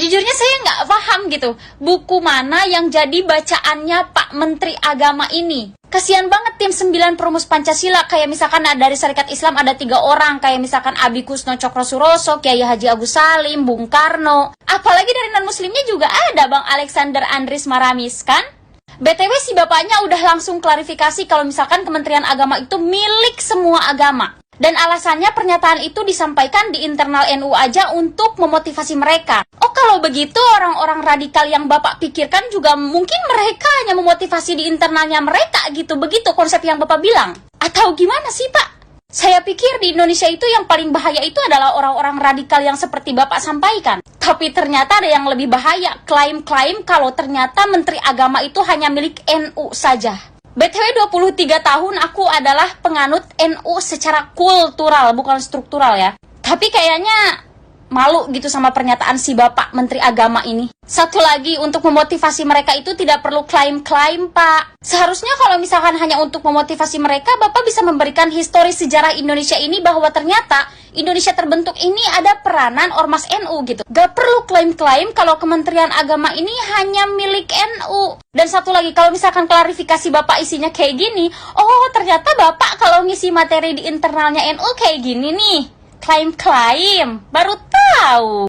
Sejujurnya saya nggak paham gitu, buku mana yang jadi bacaannya Pak Menteri Agama ini. Kasihan banget tim 9 perumus Pancasila, kayak misalkan dari Serikat Islam ada 3 orang, kayak misalkan Abi Kusno Cokrosuroso, Kiai Haji Agus Salim, Bung Karno. Apalagi dari non-muslimnya juga ada Bang Alexander Andris Maramis kan? BTW si bapaknya udah langsung klarifikasi kalau misalkan Kementerian Agama itu milik semua agama. Dan alasannya pernyataan itu disampaikan di internal NU aja untuk memotivasi mereka. Oh kalau begitu orang-orang radikal yang Bapak pikirkan juga mungkin mereka hanya memotivasi di internalnya mereka gitu. Begitu konsep yang Bapak bilang. Atau gimana sih Pak? Saya pikir di Indonesia itu yang paling bahaya itu adalah orang-orang radikal yang seperti Bapak sampaikan. Tapi ternyata ada yang lebih bahaya. Klaim-klaim kalau ternyata Menteri Agama itu hanya milik NU saja. BTW 23 tahun aku adalah penganut NU secara kultural, bukan struktural ya. Tapi kayaknya malu gitu sama pernyataan si Bapak Menteri Agama ini. Satu lagi, untuk memotivasi mereka itu tidak perlu klaim-klaim, Pak. Seharusnya kalau misalkan hanya untuk memotivasi mereka, Bapak bisa memberikan histori sejarah Indonesia ini bahwa ternyata Indonesia terbentuk ini ada peranan Ormas NU gitu. Gak perlu klaim-klaim kalau Kementerian Agama ini hanya milik NU. Dan satu lagi, kalau misalkan klarifikasi Bapak isinya kayak gini, oh ternyata Bapak kalau ngisi materi di internalnya NU kayak gini nih. Klaim-klaim, baru tahu.